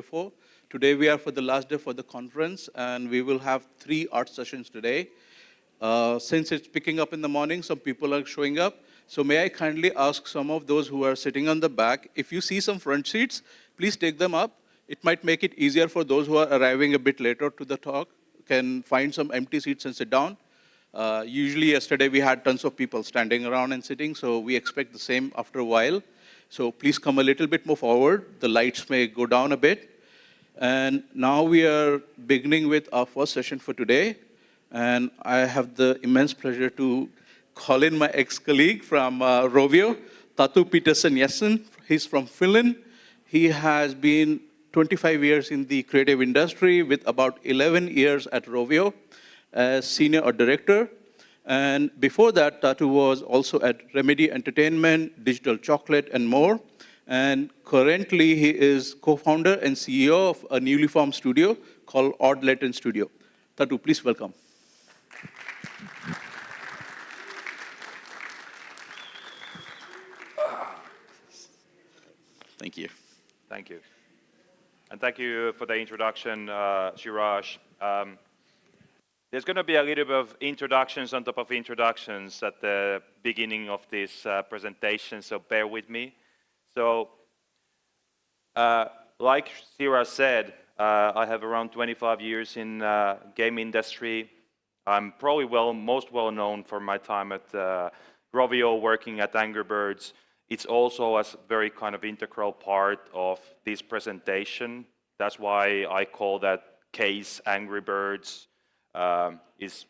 before. Today we are for the last day for the conference, and we will have 3 art sessions today. Since it's picking up in the morning, some people are showing up. So may I kindly ask some of those who are sitting on the back, if you see some front seats, please take them up. It might make it easier for those who are arriving a bit later to the talk, can find some empty seats and sit down. Usually yesterday we had tons of people standing around and sitting, so we expect the same after a while. So please come a little bit more forward. The lights may go down a bit. And now we are beginning with our first session for today. And I have the immense pleasure to call in my ex-colleague from Rovio, Tatu Petersen-Jessen. He's from Finland. He has been 25 years in the creative industry with about 11 years at Rovio as senior art director. And before that, Tatu was also at Remedy Entertainment, Digital Chocolate, and more. And currently, he is co-founder and CEO of a newly formed studio called Latent Studio. Tatu, please welcome. Thank you. Thank you. And thank you for the introduction, Shiraj. There's going to be a little bit of introductions on top of introductions at the beginning of this presentation, so bear with me. So, like Shiraj said, I have around 25 years in game industry. I'm probably most well known for my time at Rovio, working at Angry Birds. It's also a very kind of integral part of this presentation. That's why I call that case Angry Birds is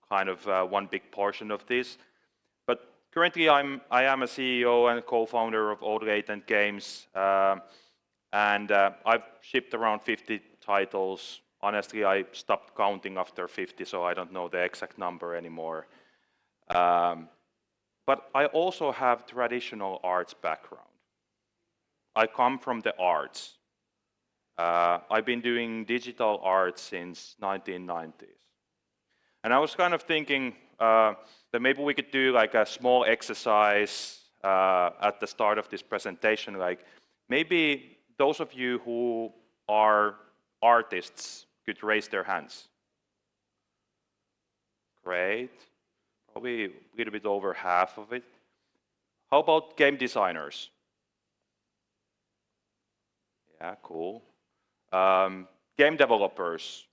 kind of one big portion of this. But currently I am a CEO and co-founder of Latent Games, and I've shipped around 50 titles. Honestly, I stopped counting after 50, so I don't know the exact number anymore. But I also have traditional arts background. I come from the arts. I've been doing digital art since 1990s. And I was kind of thinking that maybe we could do like a small exercise at the start of this presentation, like maybe those of you who are artists could raise their hands. Great. Probably a little bit over half of it. How about game designers? Yeah, cool. Game developers.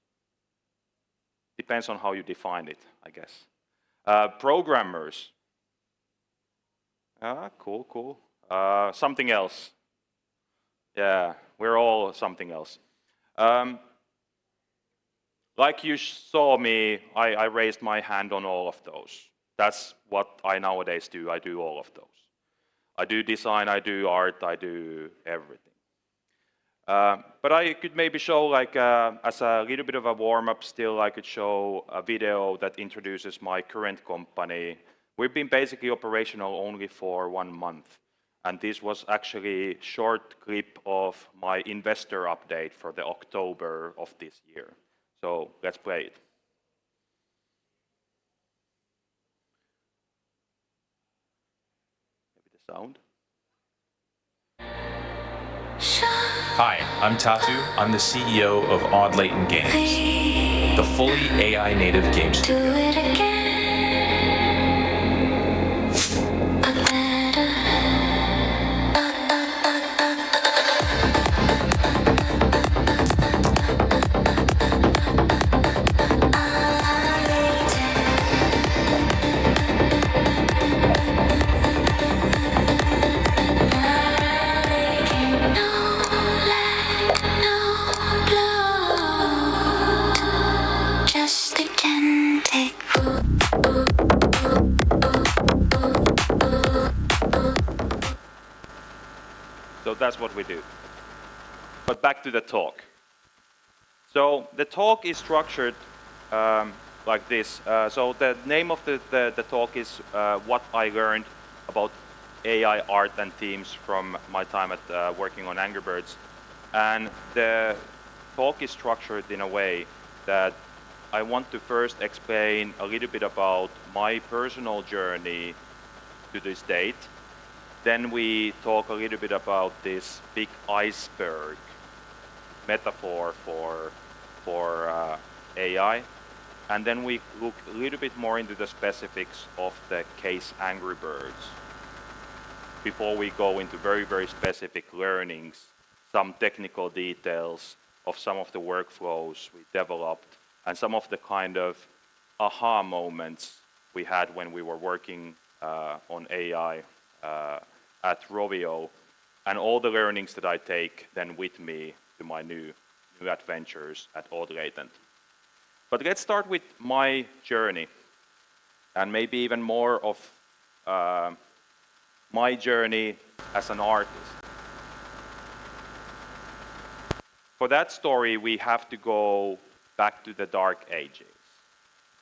Depends on how you define it, I guess. Programmers. Cool, cool. Something else. Yeah, we're all something else. Like you saw me, I raised my hand on all of those. That's what I nowadays do. I do all of those. I do design, I do art, I do everything. But I could maybe show, like, as a little bit of a warm-up still, I could show a video that introduces my current company. We've been basically operational only for 1 month. And this was actually a short clip of my investor update for the October of this year. So let's play it. Maybe the sound. Hi, I'm Tatu. I'm the CEO of Latent Games, the fully AI native game studio. So that's what we do. But back to the talk. So the talk is structured like this. So the name of the talk is what I learned about AI art and themes from my time at working on Angry Birds. And the talk is structured in a way that I want to first explain a little bit about my personal journey to this date. Then we talk a little bit about this big iceberg metaphor for AI. And then we look a little bit more into the specifics of the case Angry Birds before we go into very, very specific learnings, some technical details of some of the workflows we developed, and some of the kind of aha moments we had when we were working on AI at Rovio, and all the learnings that I take then with me to my new adventures at Latent. But let's start with my journey, and maybe even more of my journey as an artist. For that story, we have to go back to the Dark Ages,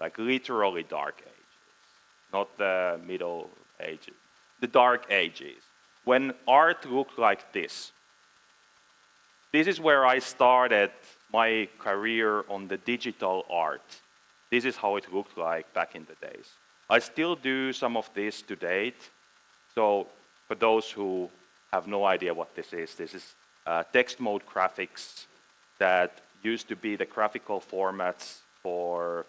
like literally Dark Ages, not the Middle Ages, the Dark Ages, when art looked like this. This is where I started my career on the digital art. This is how it looked like back in the days. I still do some of this to date. So for those who have no idea what this is text mode graphics that used to be the graphical formats for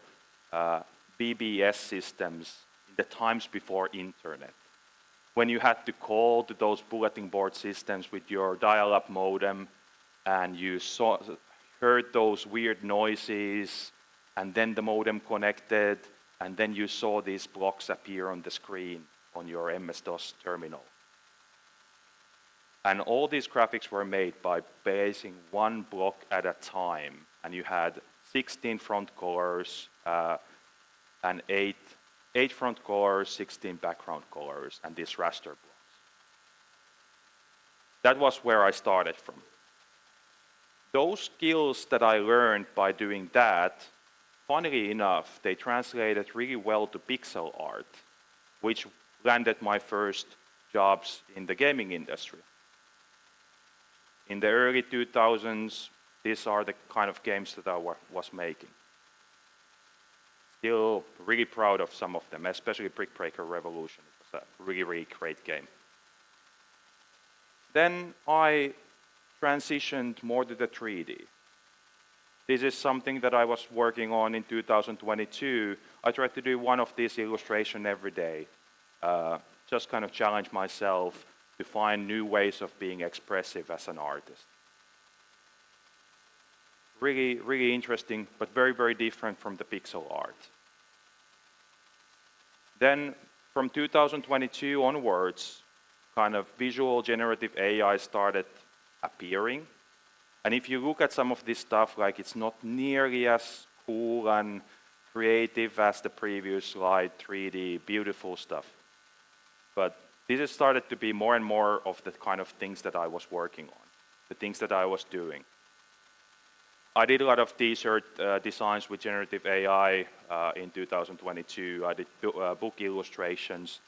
BBS systems in the times before internet. When you had to call to those bulletin board systems with your dial-up modem, and you heard those weird noises, and then the modem connected, and then you saw these blocks appear on the screen on your MS-DOS terminal. And all these graphics were made by placing one block at a time, and you had 16 front colors and 8 front colors, 16 background colors, and these raster blocks. That was where I started from. Those skills that I learned by doing that, funnily enough, they translated really well to pixel art, which landed my first jobs in the gaming industry. In the early 2000s, these are the kind of games that I was making. Still really proud of some of them, especially Brick Breaker Revolution. It was a really, really great game. Then I transitioned more to the 3D. This is something that I was working on in 2022. I tried to do one of these illustrations every day, just kind of challenge myself to find new ways of being expressive as an artist. Really, really interesting, but very, very different from the pixel art. Then from 2022 onwards, kind of visual generative AI started appearing. And if you look at some of this stuff, like it's not nearly as cool and creative as the previous slide, 3D, beautiful stuff. But this has started to be more and more of the kind of things that I was working on, the things that I was doing. I did a lot of t-shirt designs with generative AI in 2022. I did book illustrations.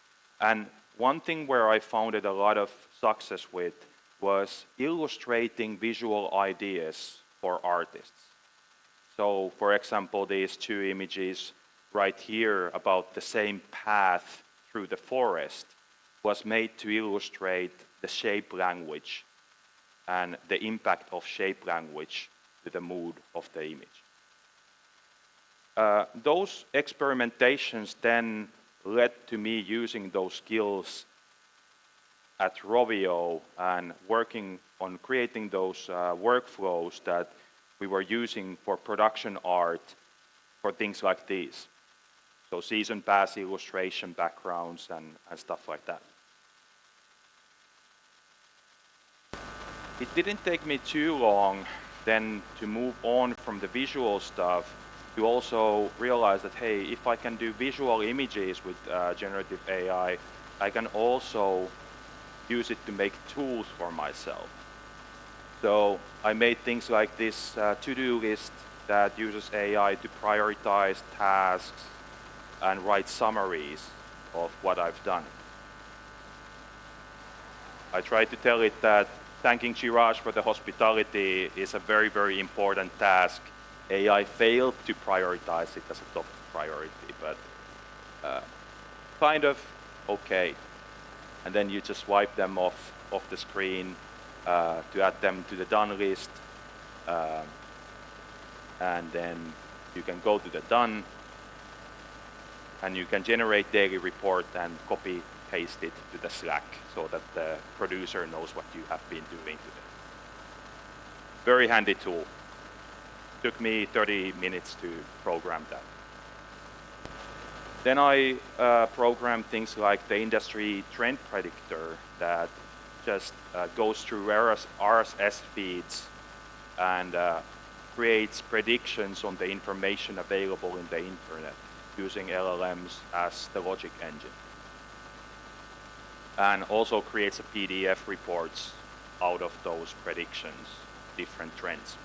And one thing where I found it a lot of success with was illustrating visual ideas for artists. So, for example, these two images right here about the same path through the forest was made to illustrate the shape language and the impact of shape language to the mood of the image. Those experimentations then led to me using those skills at Rovio and working on creating those workflows that we were using for production art for things like these. So season pass illustration backgrounds and stuff like that. It didn't take me too long then to move on from the visual stuff to also realize that, hey, if I can do visual images with generative AI, I can also use it to make tools for myself. So I made things like this to-do list that uses AI to prioritize tasks and write summaries of what I've done. I tried to tell it that thanking Chirage for the hospitality is a very, very important task. AI failed to prioritize it as a top priority, but kind of okay. And then you just wipe them off the screen to add them to the done list. Um, and then you can go to the done, and you can generate daily report and copy paste it to the Slack so that the producer knows what you have been doing today. Very handy tool. Took me 30 minutes to program that. Then I programmed things like the industry trend predictor that just goes through RSS feeds and creates predictions on the information available in the internet using LLMs as the logic engine. And also creates a PDF reports out of those predictions, different trends.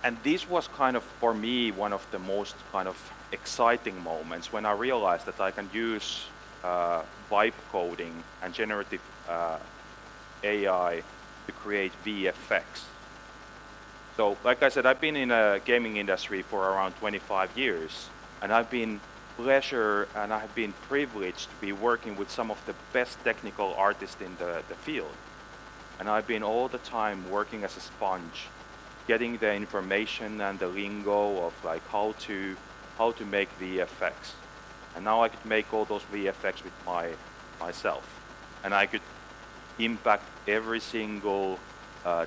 And this was kind of, for me, one of the most kind of exciting moments when I realized that I can use vibe coding and generative AI to create VFX. So, like I said, I've been in a gaming industry for around 25 years, and I've been pleasure and I've been privileged to be working with some of the best technical artists in the field. And I've been all the time working as a sponge, getting the information and the lingo of like how to make VFX. And now I could make all those VFX with myself. And I could impact every single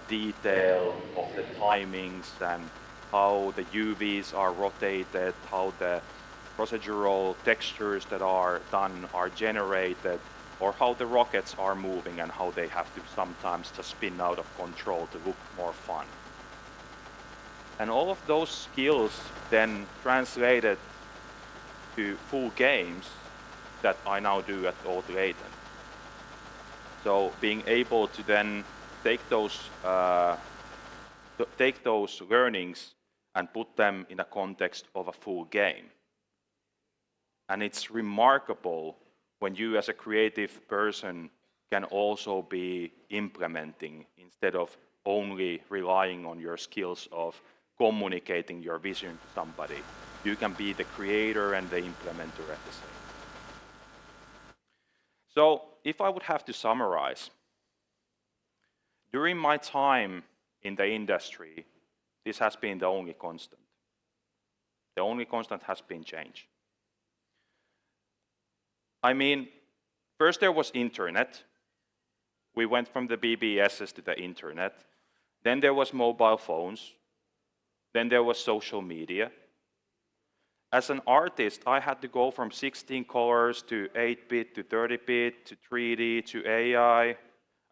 detail of the timings and how the UVs are rotated, how the procedural textures that are done are generated, or how the rockets are moving and how they have to sometimes just spin out of control to look more fun. And all of those skills then translated to full games that I now do at Latent. So being able to then take those learnings and put them in a context of a full game. And it's remarkable when you as a creative person can also be implementing instead of only relying on your skills of communicating your vision to somebody. You can be the creator and the implementer at the same time. So if I would have to summarize, during my time in the industry, this has been the only constant. The only constant has been change. I mean, first there was internet. We went from the BBSs to the internet. Then there was mobile phones. Then there was social media. As an artist, I had to go from 16 colors to 8-bit to 30-bit to 3D to AI.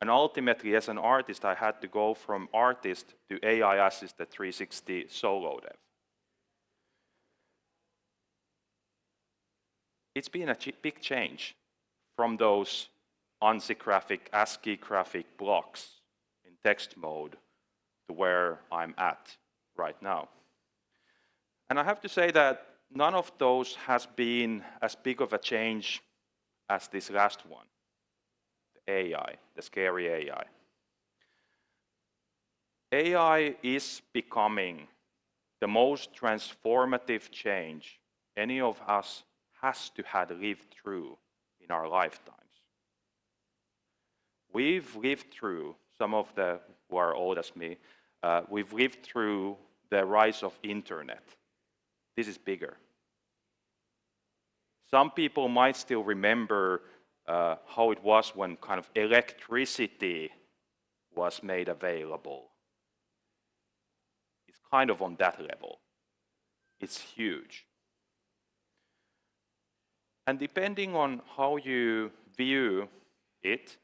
And ultimately, as an artist, I had to go from artist to AI-assisted 360 solo dev. It's been a big change from those ANSI graphic, ASCII graphic blocks in text mode to where I'm at right now. And I have to say that none of those has been as big of a change as this last one, the AI, the scary AI. AI is becoming the most transformative change any of us has to have lived through in our lifetimes. We've lived through, some of the who are old as me, we've lived through the rise of internet. This is bigger. Some people might still remember how it was when kind of electricity was made available. It's kind of on that level. It's huge. And depending on how you view it,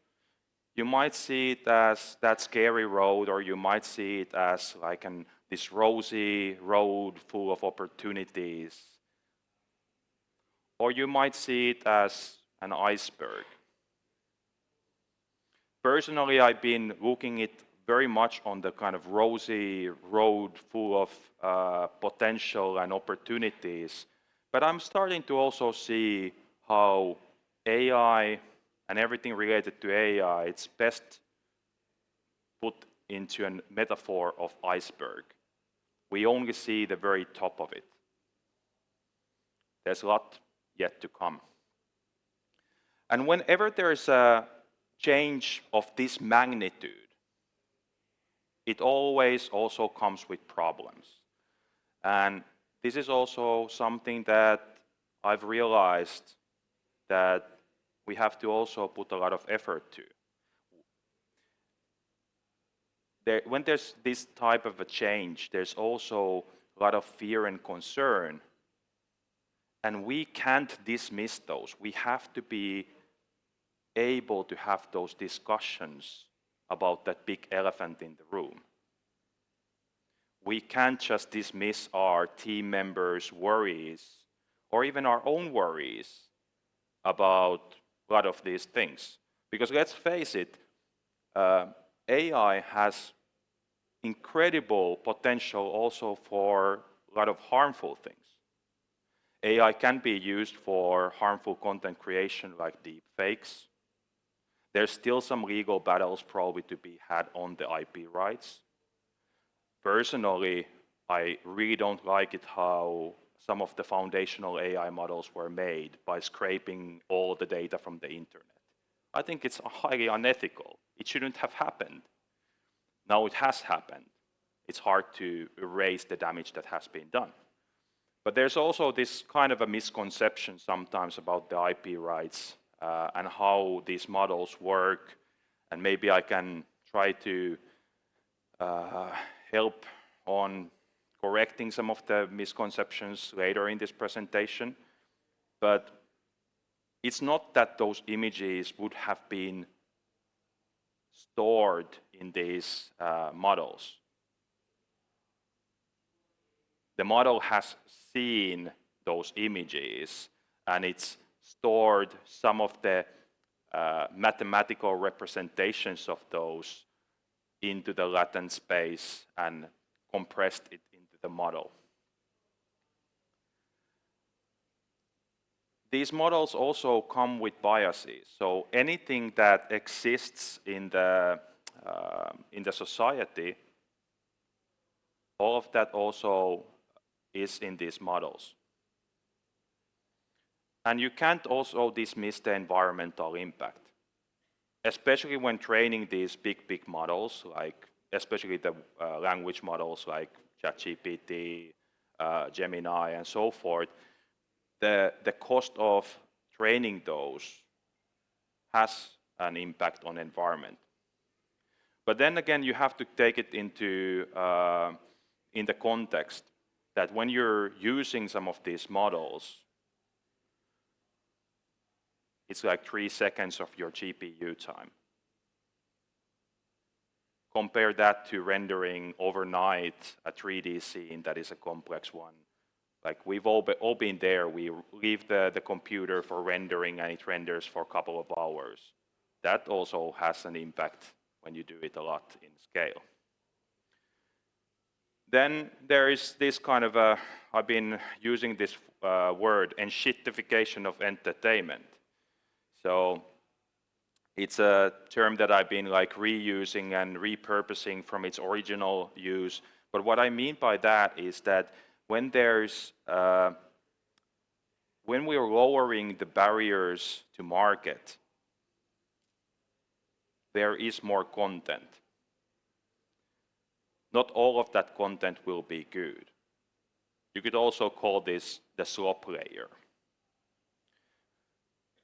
you might see it as that scary road, or you might see it as like this rosy road full of opportunities. Or you might see it as an iceberg. Personally, I've been looking at very much on the kind of rosy road full of potential and opportunities. But I'm starting to also see how AI and everything related to AI, it's best put into a metaphor of iceberg. We only see the very top of it. There's a lot yet to come. And whenever there's a change of this magnitude, it always also comes with problems. And this is also something that I've realized that we have to also put a lot of effort to. When there's this type of a change, there's also a lot of fear and concern. And we can't dismiss those. We have to be able to have those discussions about that big elephant in the room. We can't just dismiss our team members' worries or even our own worries about a lot of these things. Because let's face it, AI has incredible potential also for a lot of harmful things. AI can be used for harmful content creation like deep fakes. There's still some legal battles probably to be had on the IP rights. Personally, I really don't like it how some of the foundational AI models were made by scraping all the data from the internet. I think it's highly unethical. It shouldn't have happened. Now it has happened. It's hard to erase the damage that has been done. But there's also this kind of a misconception sometimes about the IP rights and how these models work. And maybe I can try to help on correcting some of the misconceptions later in this presentation. But it's not that those images would have been stored in these models. The model has seen those images and it's stored some of the mathematical representations of those into the latent space and compressed it into the model. These models also come with biases. So anything that exists in the society, all of that also is in these models. And you can't also dismiss the environmental impact, especially when training these big models, like especially the language models like ChatGPT, Gemini, and so forth. The cost of training those has an impact on environment. But then again, you have to take it into in the context that when you're using some of these models, it's like 3 seconds of your GPU time. Compare that to rendering overnight a 3D scene that is a complex one. Like we've all been there. We leave the computer for rendering and it renders for a couple of hours. That also has an impact when you do it a lot in scale. Then there is this kind of I've been using this word, enshittification of entertainment. So it's a term that I've been like reusing and repurposing from its original use. But what I mean by that is that when we are lowering the barriers to market, there is more content. Not all of that content will be good. You could also call this the slop layer.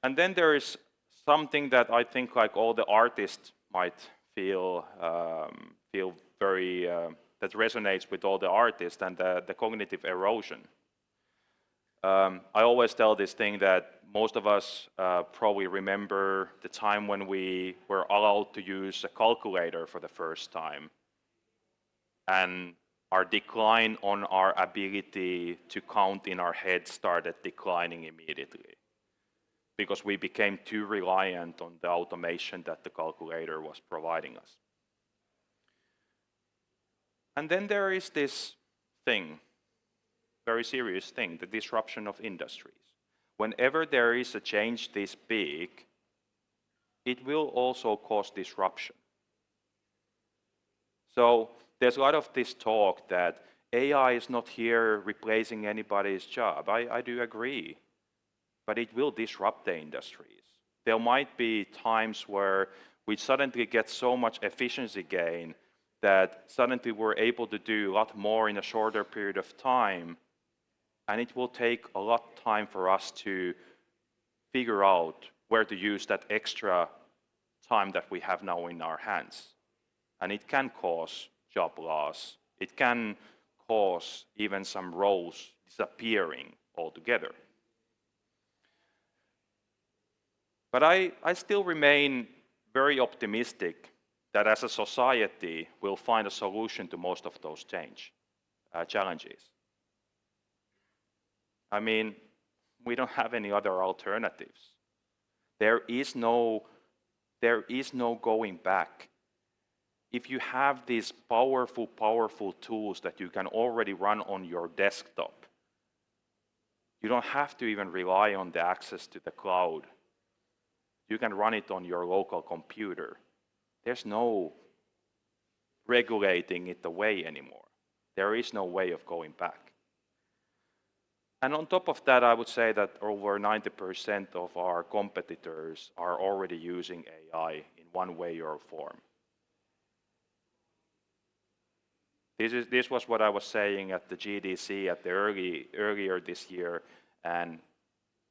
And then there is something that I think like all the artists might feel very that resonates with all the artists, and the cognitive erosion. I always tell this thing that most of us probably remember the time when we were allowed to use a calculator for the first time, and our decline on our ability to count in our head started declining immediately, because we became too reliant on the automation that the calculator was providing us. And then there is this thing, very serious thing, the disruption of industries. Whenever there is a change this big, it will also cause disruption. So there's a lot of this talk that AI is not here replacing anybody's job. I do agree, but it will disrupt the industries. There might be times where we suddenly get so much efficiency gain that suddenly we're able to do a lot more in a shorter period of time, and it will take a lot of time for us to figure out where to use that extra time that we have now in our hands. And it can cause job loss. It can cause even some roles disappearing altogether. But I still remain very optimistic that as a society we'll find a solution to most of those challenges. I mean, we don't have any other alternatives. There is no going back. If you have these powerful tools that you can already run on your desktop, you don't have to even rely on the access to the cloud. You can run it on your local computer. There's no regulating it away anymore. There is no way of going back. And on top of that, I would say that over 90% of our competitors are already using AI in one way or form. This was what I was saying at the GDC at the earlier this year, and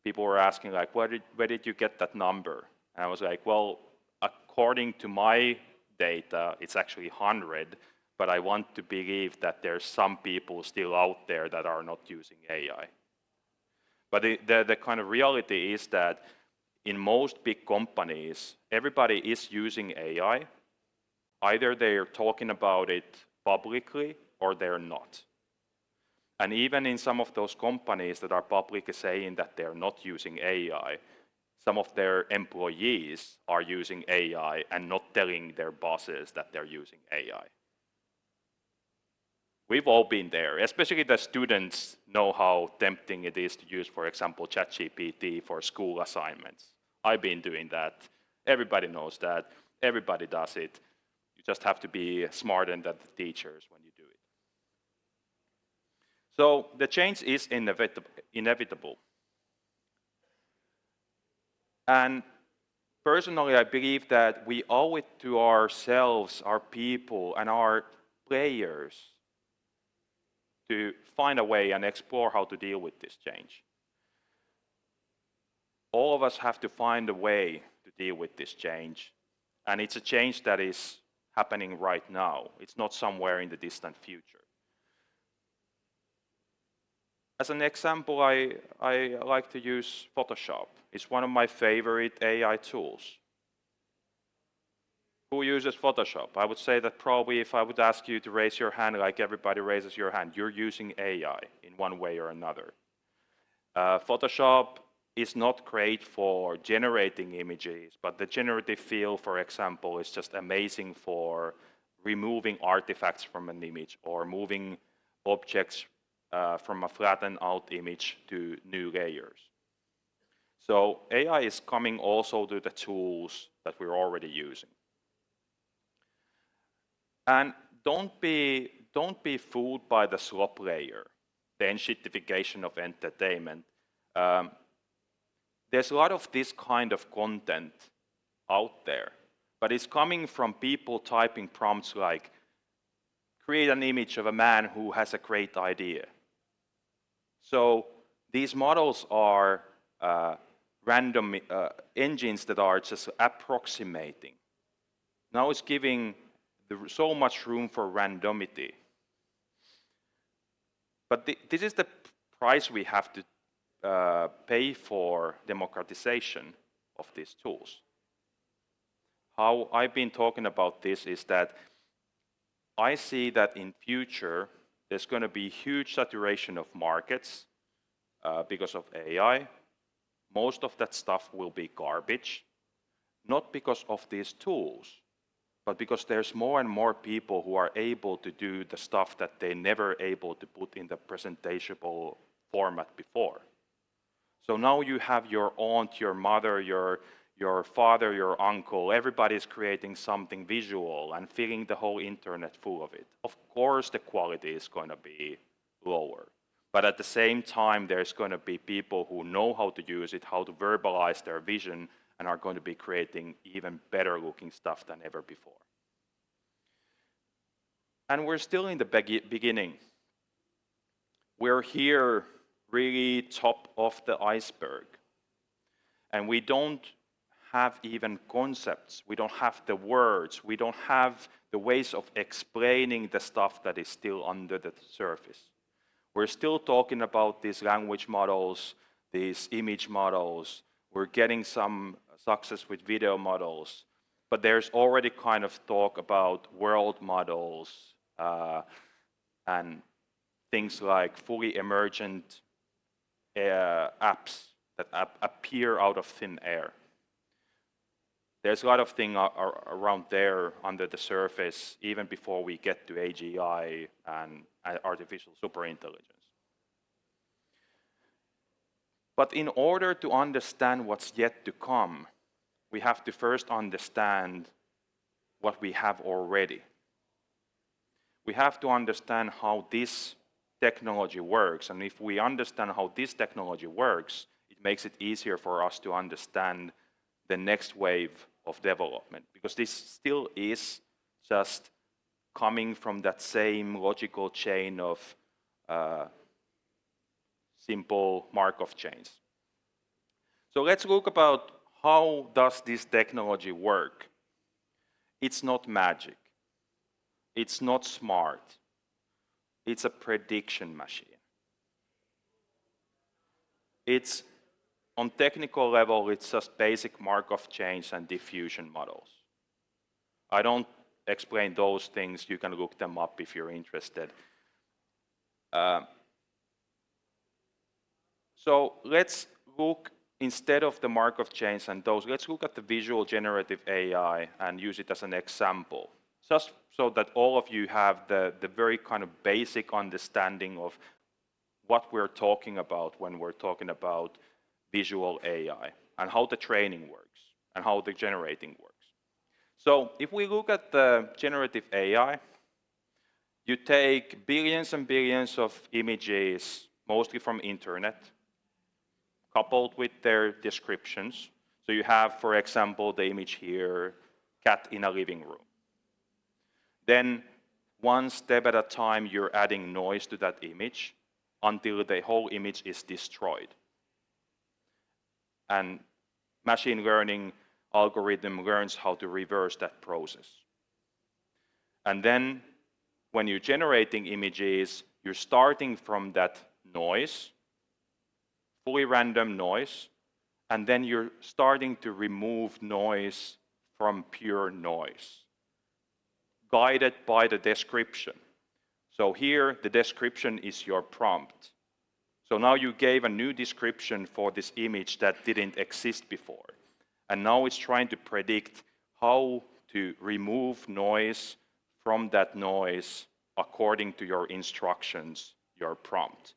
people were asking like, where did you get that number? And I was like, well, according to my data, it's actually 100, but I want to believe that there's some people still out there that are not using AI. But the kind of reality is that in most big companies, everybody is using AI. Either they're talking about it publicly or they're not. And even in some of those companies that are publicly saying that they're not using AI, some of their employees are using AI and not telling their bosses that they're using AI. We've all been there, especially the students know how tempting it is to use, for example, ChatGPT for school assignments. I've been doing that. Everybody knows that. Everybody does it. You just have to be smarter than the teachers when you do it. So the change is inevitable. And personally, I believe that we owe it to ourselves, our people, and our players to find a way and explore how to deal with this change. All of us have to find a way to deal with this change. And it's a change that is happening right now. It's not somewhere in the distant future. As an example, I like to use Photoshop. It's one of my favorite AI tools. Who uses Photoshop? I would say that probably if I would ask you to raise your hand like everybody raises your hand, you're using AI in one way or another. Photoshop is not great for generating images, but the generative field, for example, is just amazing for removing artifacts from an image or moving objects from a flattened out image to new layers. So AI is coming also to the tools that we're already using. And don't be fooled by the slop layer, the enshittification of entertainment. There's a lot of this kind of content out there, but it's coming from people typing prompts like, create an image of a man who has a great idea. So these models are random engines that are just approximating. Now it's giving so much room for randomity. But this is the price we have to pay for democratization of these tools. How I've been talking about this is that I see that in future there's going to be huge saturation of markets because of AI. Most of that stuff will be garbage, not because of these tools, but because there's more and more people who are able to do the stuff that they never able to put in the presentable format before. So now you have your aunt, your mother, your father, your uncle, everybody's creating something visual and filling the whole internet full of it. Of course the quality is going to be lower. But at the same time, there's going to be people who know how to use it, how to verbalize their vision, and are going to be creating even better looking stuff than ever before. And we're still in the beginning. We're here really top of the iceberg. And we don't have even concepts. We don't have the words. We don't have the ways of explaining the stuff that is still under the surface. We're still talking about these language models, these image models. We're getting some success with video models. But there's already kind of talk about world models and things like fully emergent apps that appear out of thin air. There's a lot of things around there under the surface, even before we get to AGI and artificial superintelligence. But in order to understand what's yet to come, we have to first understand what we have already. We have to understand how this technology works, and if we understand how this technology works, it makes it easier for us to understand the next wave of development, because this still is just coming from that same logical chain of simple Markov chains. So let's look about how does this technology work. It's not magic. It's not smart. It's a prediction machine. It's on technical level, it's just basic Markov chains and diffusion models. I don't explain those things. You can look them up if you're interested. So let's look, instead of the Markov chains and those, let's look at the visual generative AI and use it as an example, just so that all of you have the very kind of basic understanding of what we're talking about when we're talking about visual AI and how the training works and how the generating works. So if we look at the generative AI, you take billions and billions of images, mostly from internet, coupled with their descriptions. So you have, for example, the image here, cat in a living room. Then one step at a time, you're adding noise to that image until the whole image is destroyed. And machine learning algorithm learns how to reverse that process. And then when you're generating images, you're starting from that noise, fully random noise, and then you're starting to remove noise from pure noise, guided by the description. So here, the description is your prompt. So now you gave a new description for this image that didn't exist before. And now it's trying to predict how to remove noise from that noise according to your instructions, your prompt.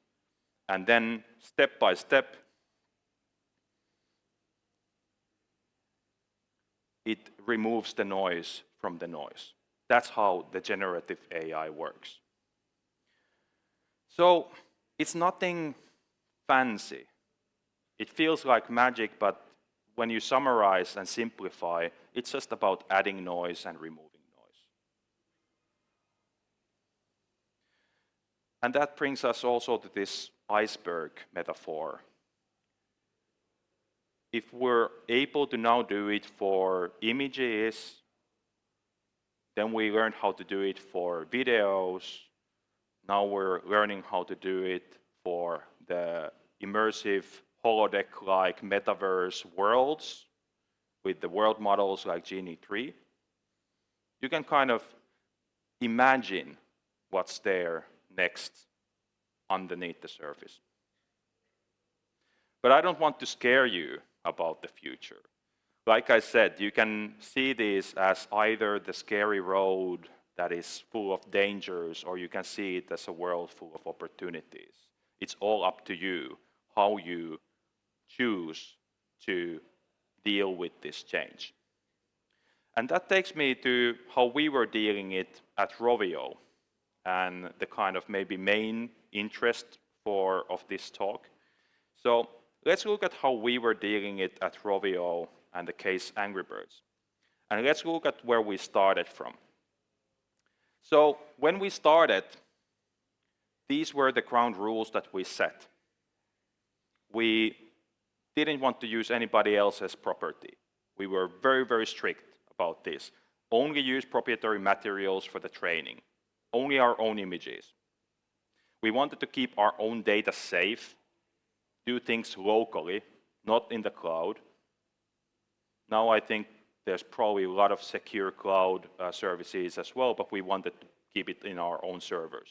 And then step by step, it removes the noise from the noise. That's how the generative AI works. So it's nothing fancy. It feels like magic, but when you summarize and simplify, it's just about adding noise and removing noise. And that brings us also to this iceberg metaphor. If we're able to now do it for images, then we learned how to do it for videos. Now we're learning how to do it for the immersive holodeck-like metaverse worlds with the world models like Genie 3. You can kind of imagine what's there next underneath the surface. But I don't want to scare you about the future. Like I said, you can see this as either the scary road that is full of dangers, or you can see it as a world full of opportunities. It's all up to you how you choose to deal with this change. And that takes me to how we were dealing it at Rovio, and the kind of maybe main interest of this talk. So let's look at how we were dealing it at Rovio and the case Angry Birds. And let's look at where we started from. So when we started, these were the ground rules that we set. We didn't want to use anybody else's property. We were very, very strict about this. Only use proprietary materials for the training. Only our own images. We wanted to keep our own data safe, do things locally, not in the cloud. Now I think there's probably a lot of secure cloud services as well, but we wanted to keep it in our own servers.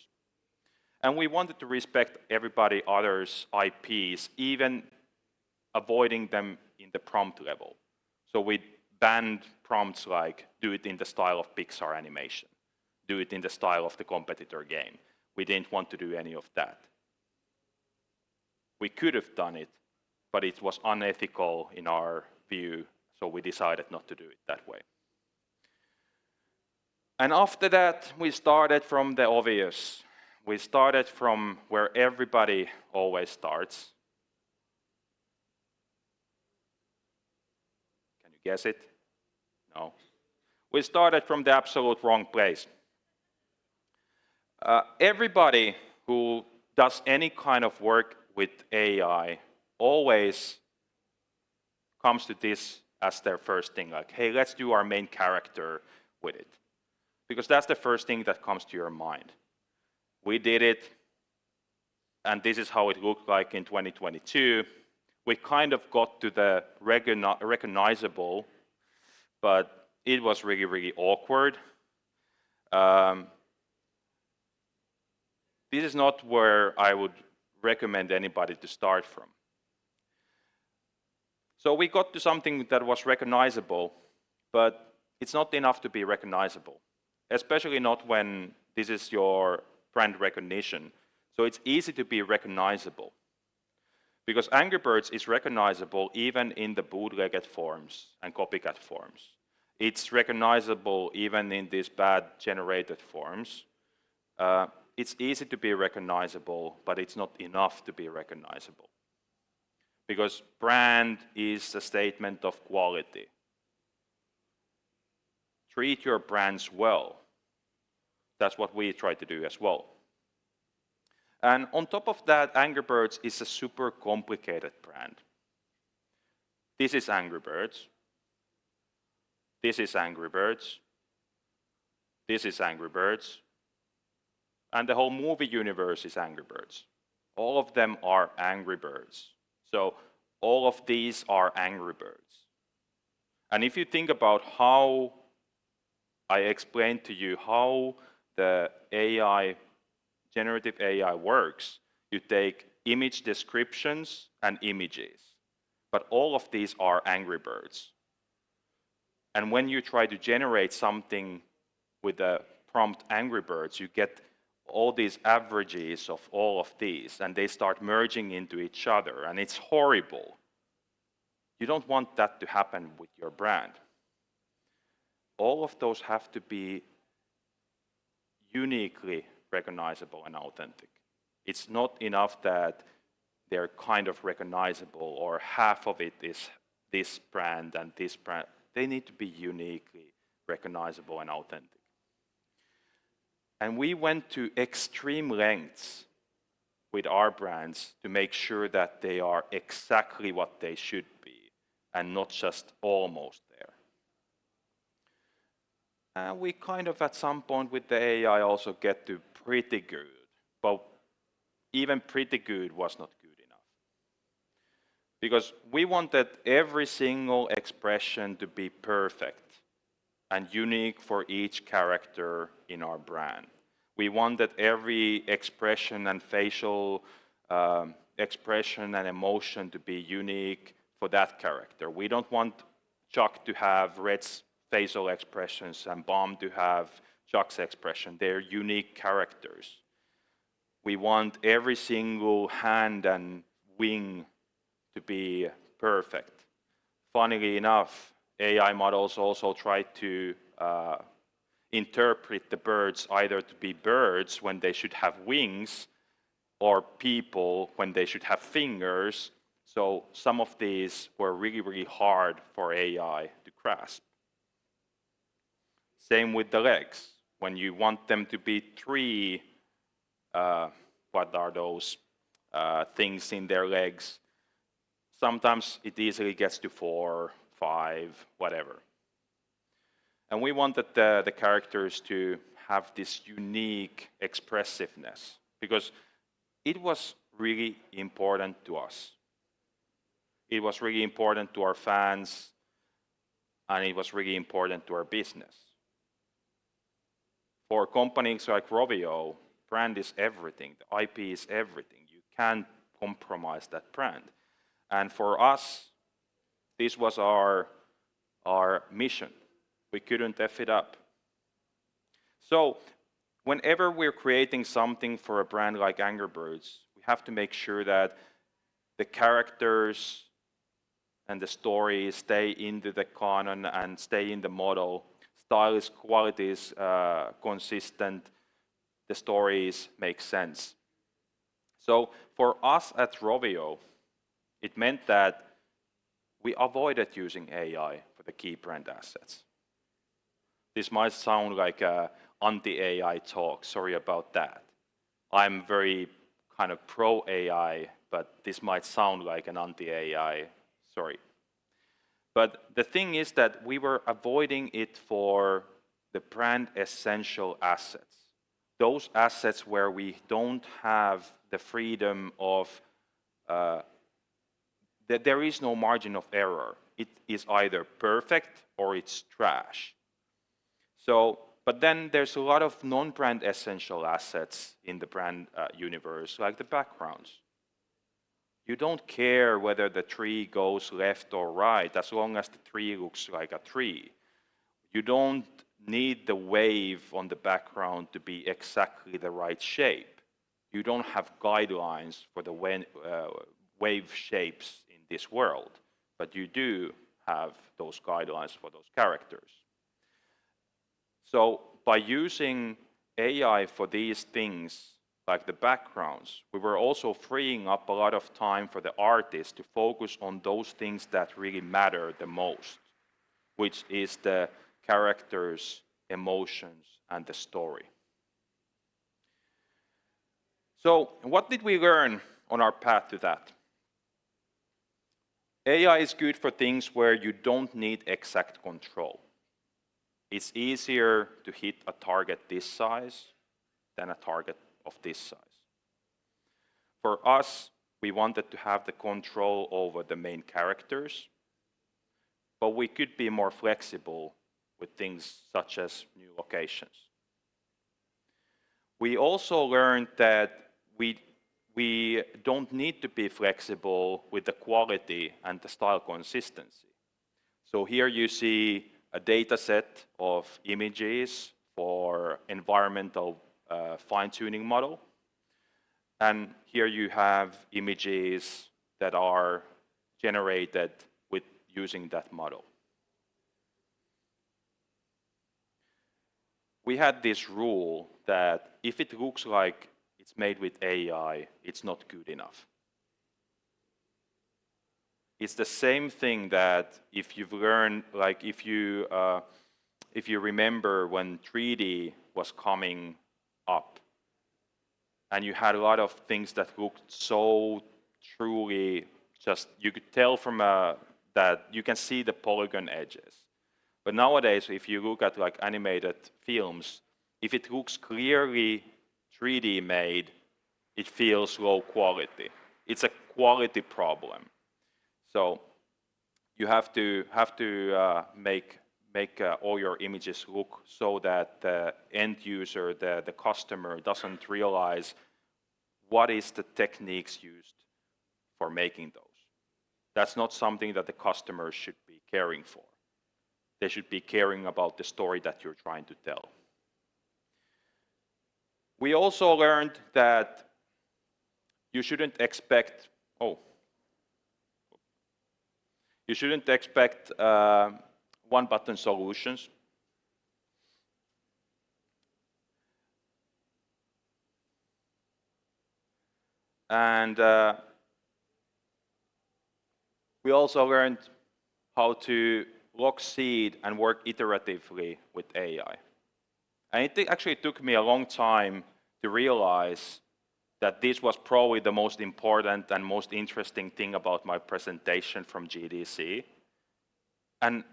And we wanted to respect everybody other's IPs, even avoiding them in the prompt level. So we banned prompts like, do it in the style of Pixar animation, do it in the style of the competitor game. We didn't want to do any of that. We could have done it, but it was unethical in our view, so we decided not to do it that way. And after that, we started from the obvious. We started from where everybody always starts. Can you guess it? No. We started from the absolute wrong place. Everybody who does any kind of work with AI always comes to this as their first thing, like, hey, let's do our main character with it. Because that's the first thing that comes to your mind. We did it, and this is how it looked like in 2022. We kind of got to the recognizable, but it was really, really awkward. This is not where I would recommend anybody to start from. So we got to something that was recognizable, but it's not enough to be recognizable, especially not when this is your brand recognition. So it's easy to be recognizable, because Angry Birds is recognizable even in the bootlegged forms and copycat forms. It's recognizable even in these bad generated forms. It's easy to be recognizable, but it's not enough to be recognizable. Because brand is a statement of quality. Treat your brands well. That's what we try to do as well. And on top of that, Angry Birds is a super complicated brand. This is Angry Birds. This is Angry Birds. This is Angry Birds. And the whole movie universe is Angry Birds. All of them are Angry Birds. So all of these are Angry Birds. And if you think about how I explained to you how the AI, generative AI works, you take image descriptions and images. But all of these are Angry Birds. And when you try to generate something with the prompt Angry Birds, you get all these averages of all of these, and they start merging into each other, and it's horrible. You don't want that to happen with your brand. All of those have to be uniquely recognizable and authentic. It's not enough that they're kind of recognizable, or half of it is this brand and this brand. They need to be uniquely recognizable and authentic. And we went to extreme lengths with our brands to make sure that they are exactly what they should be, and not just almost there. And we kind of, at some point with the AI, also get to pretty good. But even pretty good was not good enough. Because we wanted every single expression to be perfect and unique for each character in our brand. We wanted every expression and facial expression and emotion to be unique for that character. We don't want Chuck to have Red's facial expressions and Bomb to have Chuck's expression. They're unique characters. We want every single hand and wing to be perfect. Funnily enough, AI models also try to interpret the birds either to be birds when they should have wings, or people when they should have fingers. So some of these were really, really hard for AI to grasp. Same with the legs. when you want them to be 3, what are those things in their legs, sometimes it easily gets to 4, 5, whatever. And we wanted the characters to have this unique expressiveness, because it was really important to us. It was really important to our fans, and it was really important to our business. For companies like Rovio, brand is everything. The IP is everything. You can't compromise that brand. And for us, this was our mission. We couldn't F it up. So whenever we're creating something for a brand like Angry Birds, we have to make sure that the characters and the story stay into the canon and stay in the model. Style is, quality is consistent. The stories make sense. So for us at Rovio, it meant that we avoided using AI for the key brand assets. This might sound like an anti-AI talk, sorry about that. I'm very kind of pro-AI, but this might sound like an anti-AI, sorry. But the thing is that we were avoiding it for the brand essential assets. Those assets where we don't have the freedom of, that there is no margin of error. It is either perfect or it's trash. So, but then there's a lot of non-brand essential assets in the brand universe, like the backgrounds. You don't care whether the tree goes left or right, as long as the tree looks like a tree. You don't need the wave on the background to be exactly the right shape. You don't have guidelines for the wave shapes in this world, but you do have those guidelines for those characters. So by using AI for these things, like the backgrounds, we were also freeing up a lot of time for the artists to focus on those things that really matter the most, which is the characters, emotions, and the story. So what did we learn on our path to that? AI is good for things where you don't need exact control. It's easier to hit a target this size than a target of this size. For us, we wanted to have the control over the main characters, but we could be more flexible with things such as new locations. We also learned that we don't need to be flexible with the quality and the style consistency. So here you see a data set of images for environmental fine-tuning model. And here you have images that are generated with using that model. We had this rule that if it looks like it's made with AI, it's not good enough. It's the same thing that if you've learned, like if you remember when 3D was coming up, and you had a lot of things that looked so truly just, you could tell from that you can see the polygon edges. But nowadays, if you look at like animated films, if it looks clearly 3D made, it feels low quality. It's a quality problem. So you have to make all your images look so that the end user, the customer, doesn't realize what is the techniques used for making those. That's not something that the customer should be caring for. They should be caring about the story that you're trying to tell. We also learned that you shouldn't expect, one-button solutions. And we also learned how to lock seed and work iteratively with AI. And it actually took me a long time to realize that this was probably the most important and most interesting thing about my presentation from GDC. And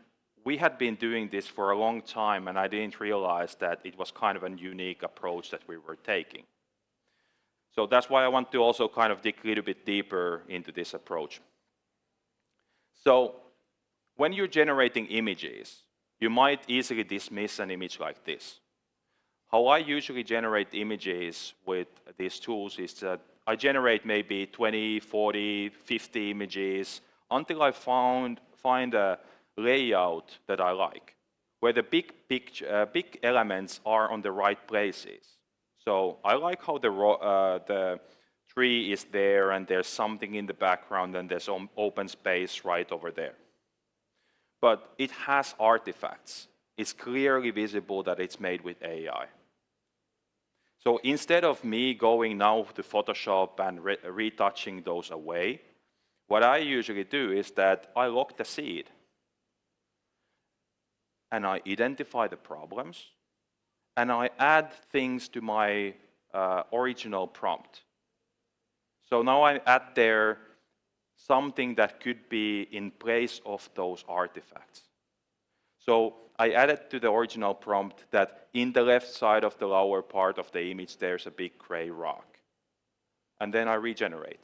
we had been doing this for a long time, and I didn't realize that it was kind of a unique approach that we were taking. So that's why I want to also kind of dig a little bit deeper into this approach. So when you're generating images, you might easily dismiss an image like this. How I usually generate images with these tools is that I generate maybe 20, 40, 50 images until I find a layout that I like, where the big elements are on the right places. So I like how the tree is there and there's something in the background and there's open space right over there. But it has artifacts. It's clearly visible that it's made with AI. So instead of me going now to Photoshop and retouching those away, what I usually do is that I lock the seed and I identify the problems and I add things to my original prompt. So now I add there something that could be in place of those artifacts. So I added to the original prompt that in the left side of the lower part of the image, there's a big gray rock. And then I regenerate.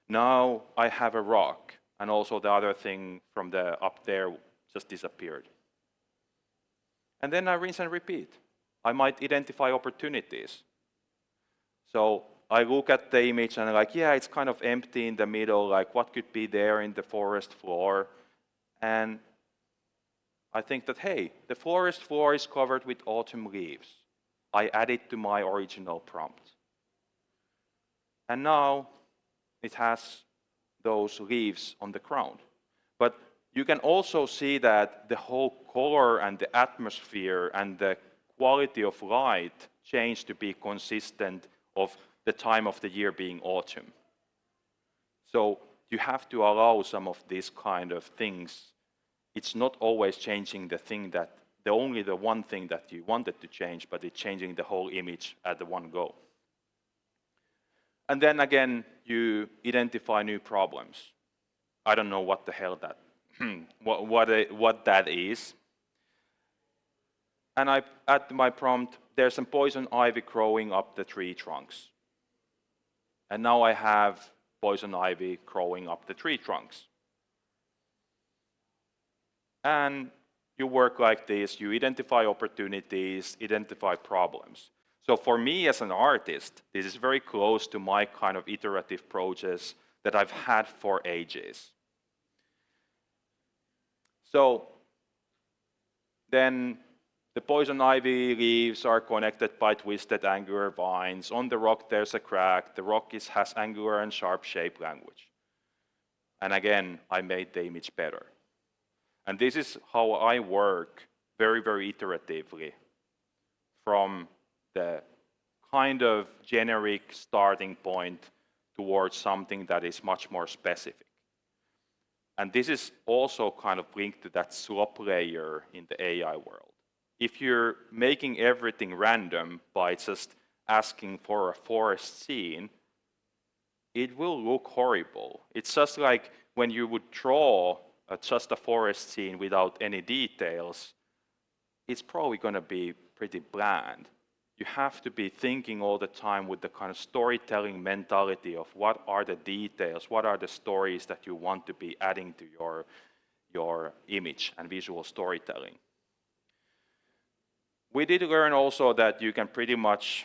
Now I have a rock, and also the other thing from the up there just disappeared. And then I rinse and repeat. I might identify opportunities. So I look at the image and I'm like, yeah, it's kind of empty in the middle, like what could be there in the forest floor? And I think that, hey, the forest floor is covered with autumn leaves. I add it to my original prompt. And now it has those leaves on the ground. But you can also see that the whole color and the atmosphere and the quality of light change to be consistent of the time of the year being autumn. So you have to allow some of these kind of things. It's not always changing only the one thing that you wanted to change, but it's changing the whole image at the one go. And then again, you identify new problems. I don't know what the hell that, what that is. And I add to my prompt, there's some poison ivy growing up the tree trunks. And now I have poison ivy growing up the tree trunks. And you work like this, you identify opportunities, identify problems. So for me as an artist, this is very close to my kind of iterative process that I've had for ages. So then the poison ivy leaves are connected by twisted angular vines. On the rock there's a crack. The rock has angular and sharp shape language. And again, I made the image better. And this is how I work very, very iteratively from the kind of generic starting point towards something that is much more specific. And this is also kind of linked to that slop layer in the AI world. If you're making everything random by just asking for a forest scene, it will look horrible. It's just like when you would draw just a forest scene without any details, it's probably going to be pretty bland. You have to be thinking all the time with the kind of storytelling mentality of what are the details, what are the stories that you want to be adding to your image and visual storytelling. We did learn also that you can pretty much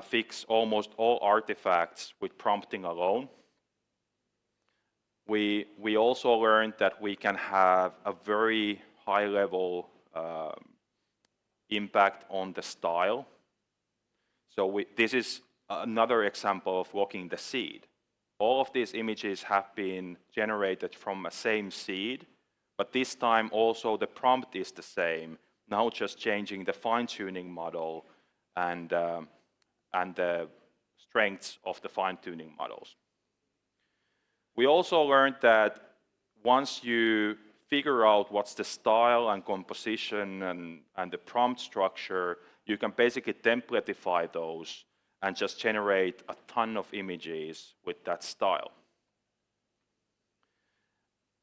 fix almost all artifacts with prompting alone. We also learned that we can have a very high level impact on the style. So this is another example of locking the seed. All of these images have been generated from a same seed, but this time also the prompt is the same, now just changing the fine-tuning model and the strengths of the fine-tuning models. We also learned that once you figure out what's the style and composition and the prompt structure, you can basically templatify those and just generate a ton of images with that style.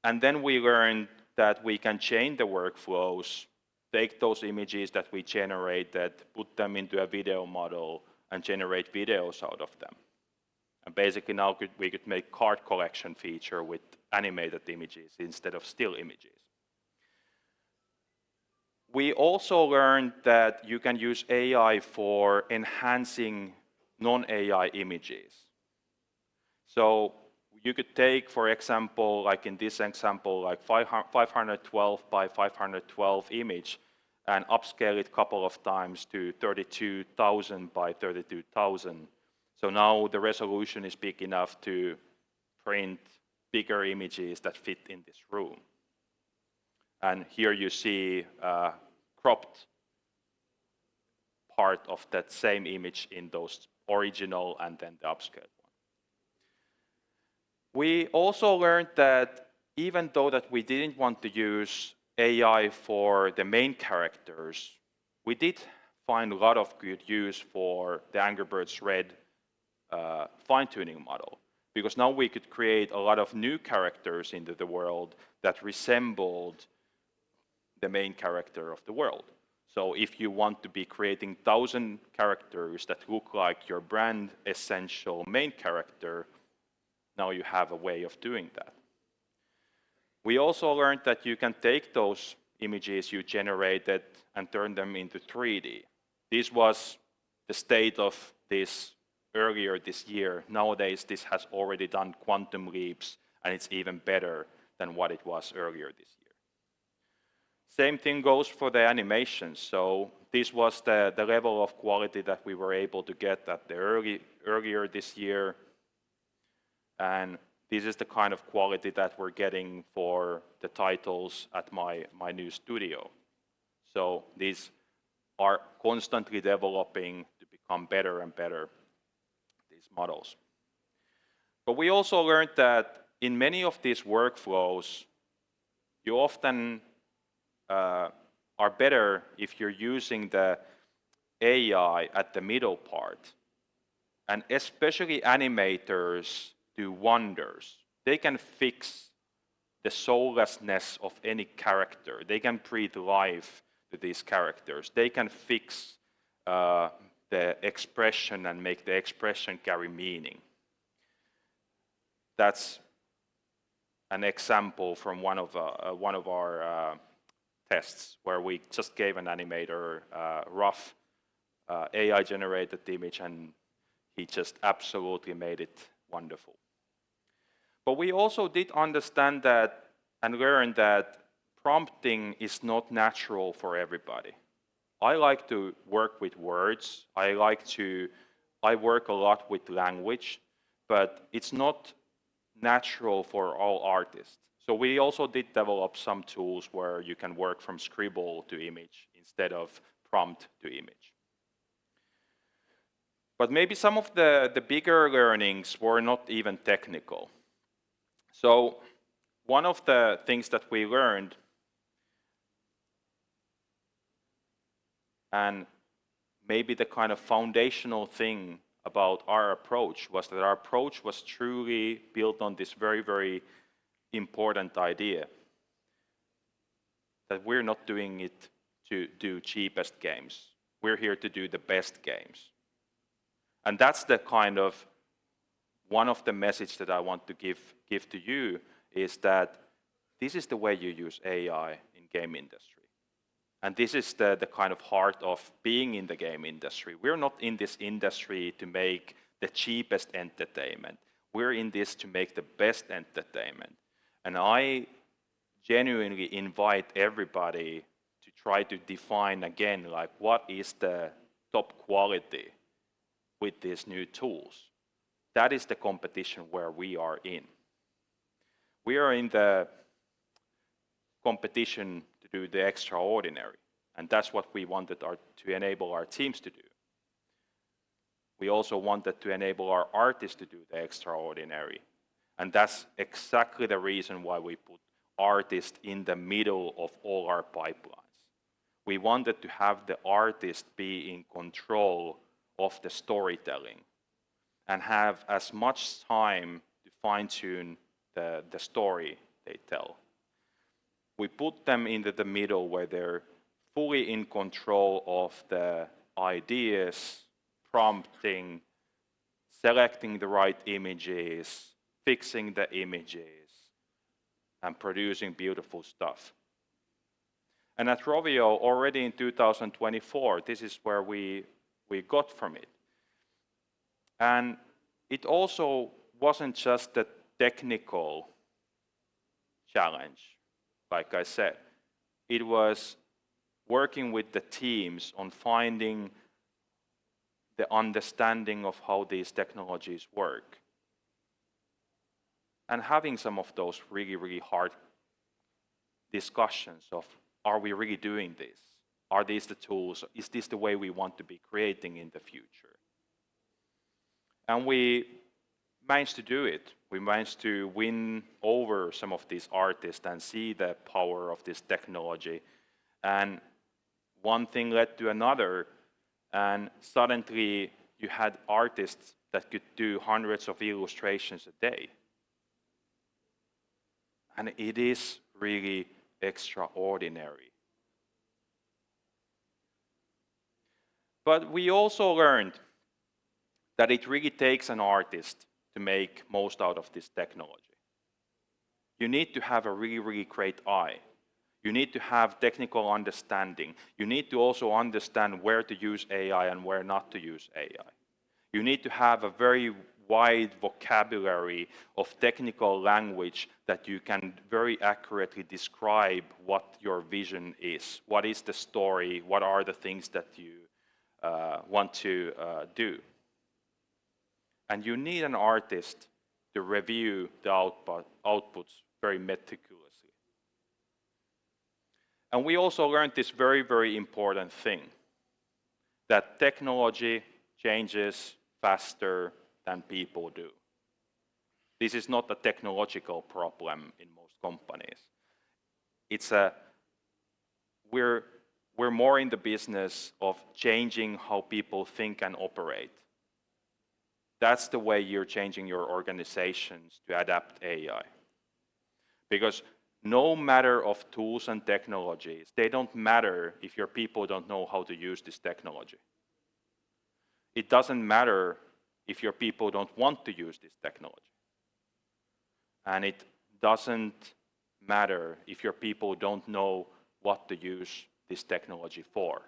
And then we learned that we can chain the workflows, take those images that we generated, put them into a video model, and generate videos out of them. And basically now we could make card collection feature with animated images instead of still images. We also learned that you can use AI for enhancing non-AI images. So you could take, for example, like in this example, like 512 by 512 image and upscale it a couple of times to 32,000 by 32,000. So now the resolution is big enough to print bigger images that fit in this room. And here you see a cropped part of that same image in those original and then the upscaled one. We also learned that even though that we didn't want to use AI for the main characters, we did find a lot of good use for the Angry Birds Red fine-tuning model, because now we could create a lot of new characters into the world that resembled the main character of the world. So if you want to be creating 1,000 characters that look like your brand essential main character, now you have a way of doing that. We also learned that you can take those images you generated and turn them into 3D. This was the state of this earlier this year. Nowadays, this has already done quantum leaps, and it's even better than what it was earlier this year. Same thing goes for the animations. So this was the level of quality that we were able to get at the earlier this year. And this is the kind of quality that we're getting for the titles at my new studio. So these are constantly developing to become better and better, these models. But we also learned that in many of these workflows, you often are better if you're using the AI at the middle part. And especially animators do wonders. They can fix the soullessness of any character. They can breathe life to these characters. They can fix the expression and make the expression carry meaning. That's an example from one of our tests where we just gave an animator a rough AI-generated image, and he just absolutely made it wonderful. But we also did understand that and learn that prompting is not natural for everybody. I like to work with words. I work a lot with language, but it's not natural for all artists. So we also did develop some tools where you can work from scribble to image instead of prompt to image. But maybe some of the bigger learnings were not even technical. So one of the things that we learned, and maybe the kind of foundational thing about our approach, was that our approach was truly built on this very, very important idea that we're not doing it to do cheapest games. We're here to do the best games. And that's the kind of one of the messages that I want to give to you, is that this is the way you use AI in game industry. And this is the kind of heart of being in the game industry. We're not in this industry to make the cheapest entertainment. We're in this to make the best entertainment. And I genuinely invite everybody to try to define again, like, what is the top quality with these new tools. That is the competition where we are in. We are in the competition to do the extraordinary, and that's what we wanted to enable our teams to do. We also wanted to enable our artists to do the extraordinary, and that's exactly the reason why we put artist in the middle of all our pipelines. We wanted to have the artist be in control of the storytelling and have as much time to fine-tune the story they tell. We put them into the middle where they're fully in control of the ideas, prompting, selecting the right images, fixing the images, and producing beautiful stuff. And at Rovio, already in 2024, this is where we got from it. And it also wasn't just a technical challenge, like I said. It was working with the teams on finding the understanding of how these technologies work. And having some of those really, really hard discussions of, are we really doing this? Are these the tools? Is this the way we want to be creating in the future? And we managed to do it. We managed to win over some of these artists and see the power of this technology. And one thing led to another, and suddenly you had artists that could do hundreds of illustrations a day. And it is really extraordinary. But we also learned that it really takes an artist to make most out of this technology. You need to have a really, really great eye. You need to have technical understanding. You need to also understand where to use AI and where not to use AI. You need to have a very wide vocabulary of technical language that you can very accurately describe what your vision is. What is the story? What are the things that you want to do? And you need an artist to review the outputs very meticulously. And we also learned this very, very important thing, that technology changes faster than people do. This is not a technological problem in most companies. We're more in the business of changing how people think and operate. That's the way you're changing your organizations to adapt AI. Because no matter of tools and technologies, they don't matter if your people don't know how to use this technology. It doesn't matter if your people don't want to use this technology. And it doesn't matter if your people don't know what to use this technology for.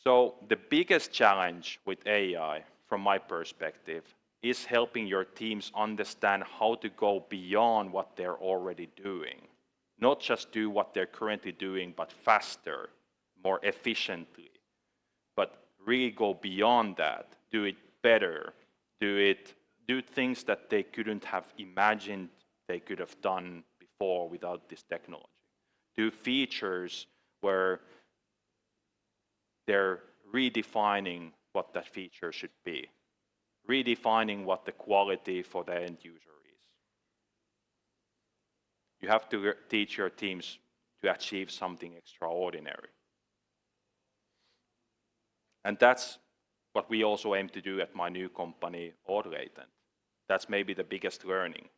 So the biggest challenge with AI, from my perspective, is helping your teams understand how to go beyond what they're already doing. Not just do what they're currently doing, but faster, more efficiently. But really go beyond that, do it better, do things that they couldn't have imagined they could have done before without this technology. Do features where they're redefining what that feature should be, redefining what the quality for the end user is. You have to teach your teams to achieve something extraordinary. And that's what we also aim to do at my new company, Latent. That's maybe the biggest learning.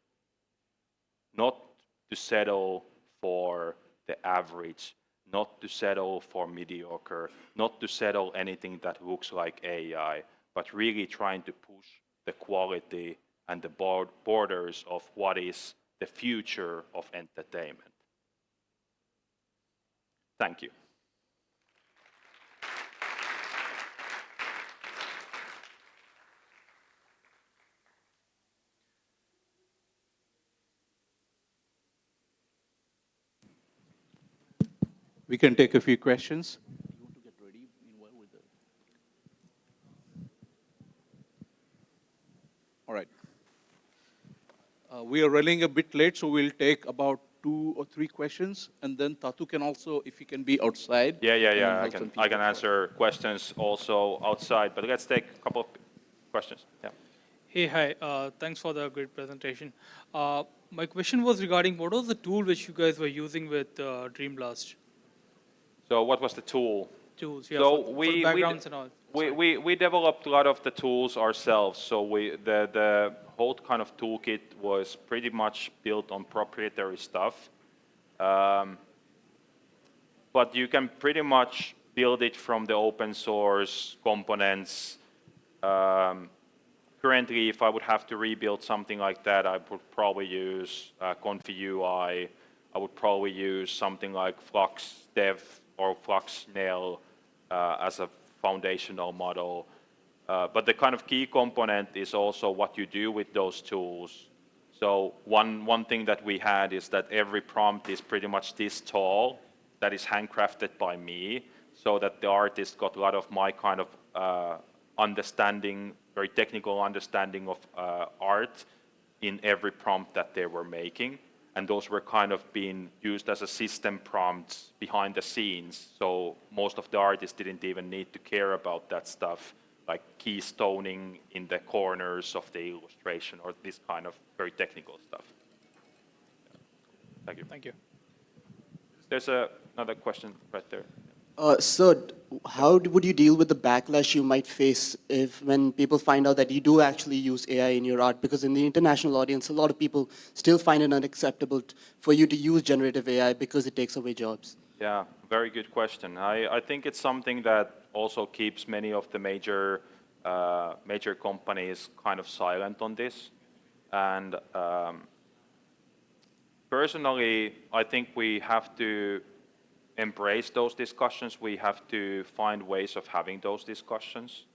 Not to settle for the average, not to settle for mediocre, not to settle anything that looks like AI, but really trying to push the quality and the borders of what is the future of entertainment. Thank you. We can take a few questions. You want to get ready meanwhile with the... All right. We are running a bit late, so we'll take about 2 or 3 questions, and then Tatu can also, if he can be outside. Yeah. I can answer questions also outside, but let's take a couple of questions. Yeah. Hey, hi. Thanks for the great presentation. My question was regarding what was the tool which you guys were using with Dreamblast So what was the tool? tools? Yeah, So for the backgrounds and all. Sorry. we developed a lot of the tools ourselves. So the whole kind of toolkit was pretty much built on proprietary stuff. Um, but you can pretty much build it from the open source components. Um, Currently, if I would have to rebuild something like that, I would probably use Confi-UI. I would probably use something like Flux Dev or Flux Nail as a foundational model. But the kind of key component is also what you do with those tools. So one thing that we had is that every prompt is pretty much this tall, that is handcrafted by me, so that the artist got a lot of my kind of understanding, very technical understanding of art in every prompt that they were making. And those were kind of being used as a system prompts behind the scenes. So most of the artists didn't even need to care about that stuff, like keystoning in the corners of the illustration or this kind of very technical stuff. Thank you. Thank you. There's another question right there. So, would you deal with the backlash you might face if when people find out that you do actually use AI in your art? Because in the international audience, a lot of people still find it unacceptable for you to use generative AI because it takes away jobs. Yeah, very good question. I think it's something that also keeps many of the major companies kind of silent on this. And personally, I think we have to embrace those discussions. We have to find ways of having those discussions.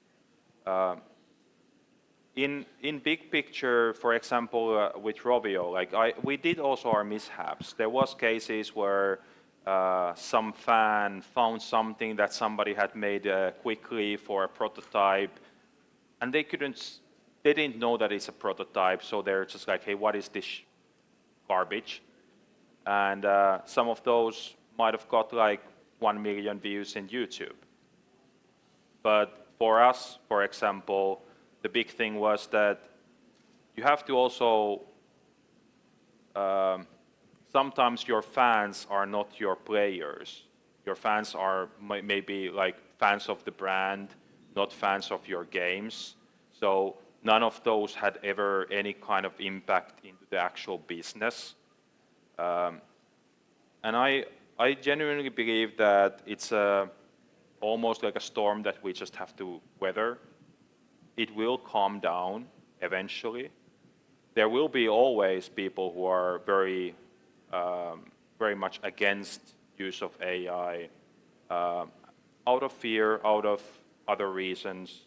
In big picture, for example, with Rovio, we did also our mishaps. There was cases where some fan found something that somebody had made quickly for a prototype, and they didn't know that it's a prototype, so they're just like, hey, what is this garbage? And some of those might have got like 1 million views in YouTube. But for us, for example, the big thing was that you have to also, sometimes your fans are not your players. Your fans are maybe like fans of the brand, not fans of your games. So none of those had ever any kind of impact into the actual business. And I genuinely believe that it's almost like a storm that we just have to weather. It will calm down eventually. There will be always people who are very much against use of AI out of fear, out of other reasons,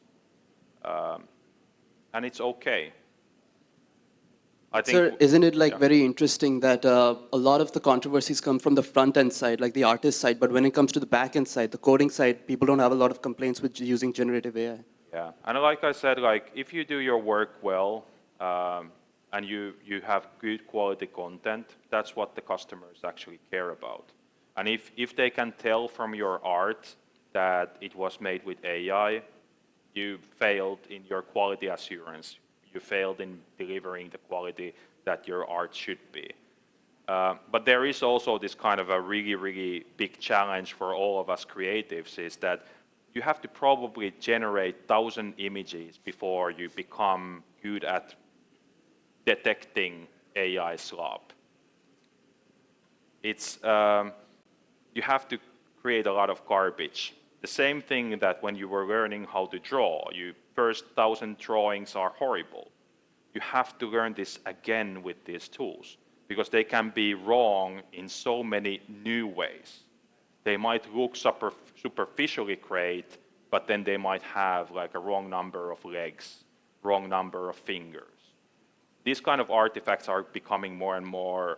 and it's okay. I think, Sir, isn't it very interesting that a lot of the controversies come from the front end side, like the artist side, but when it comes to the back end side, the coding side, people don't have a lot of complaints with using generative AI. Yeah, and like I said, if you do your work well and you have good quality content, that's what the customers actually care about. And if they can tell from your art that it was made with AI, you failed in your quality assurance. You failed in delivering the quality that your art should be. But there is also this kind of a really, really big challenge for all of us creatives is that you have to probably generate 1,000 images before you become good at detecting AI slop. It's, you have to create a lot of garbage. The same thing that when you were learning how to draw, your first 1,000 drawings are horrible. You have to learn this again with these tools because they can be wrong in so many new ways. They might look superficially great, but then they might have like a wrong number of legs, wrong number of fingers. These kind of artifacts are becoming more and more,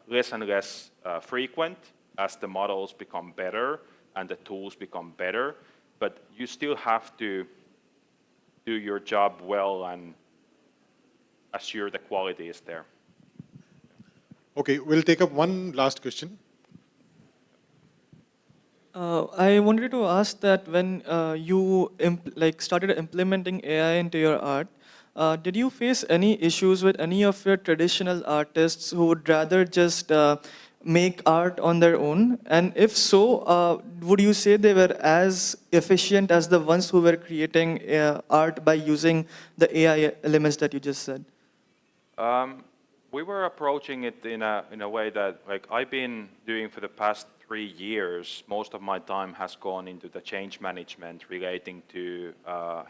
less and less frequent as the models become better and the tools become better, but you still have to do your job well and assure the quality is there. Okay, we'll take up one last question. I wanted to ask that when you started implementing AI into your art, did you face any issues with any of your traditional artists who would rather just make art on their own? And if so, would you say they were as efficient as the ones who were creating art by using the AI elements that you just said? We were approaching it in a way that, like, I've been doing for the past 3 years. Most of my time has gone into the change management relating to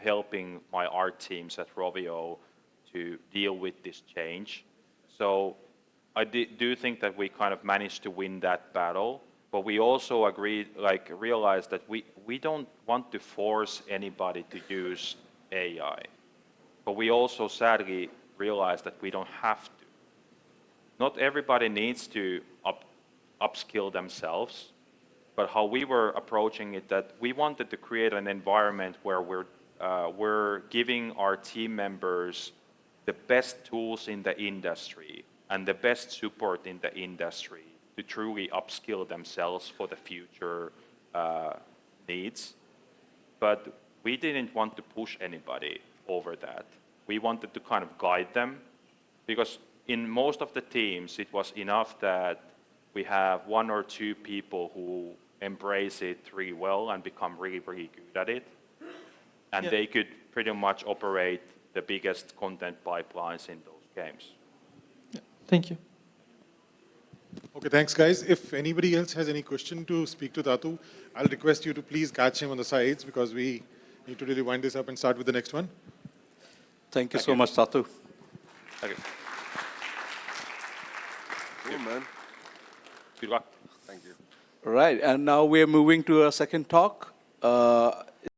helping my art teams at Rovio to deal with this change. So I do think that we kind of managed to win that battle, but we also realized that we don't want to force anybody to use AI. But we also sadly realized that we don't have to. Not everybody needs to upskill themselves, but how we were approaching it, that we wanted to create an environment where we're giving our team members the best tools in the industry and the best support in the industry to truly upskill themselves for the future needs. But we didn't want to push anybody over that. We wanted to kind of guide them, because in most of the teams, it was enough that we have 1 or 2 people who embrace it really well and become really, really good at it. And they could pretty much operate the biggest content pipelines in those games. Thank you. Okay, thanks, guys. If anybody else has any question to speak to Tatu, I'll request you to please catch him on the sides, because we need to really wind this up and start with the next one. Thank you so much, Tatu. Okay. Cool, man. Good luck. Thank you. Right, and now we are moving to a second talk.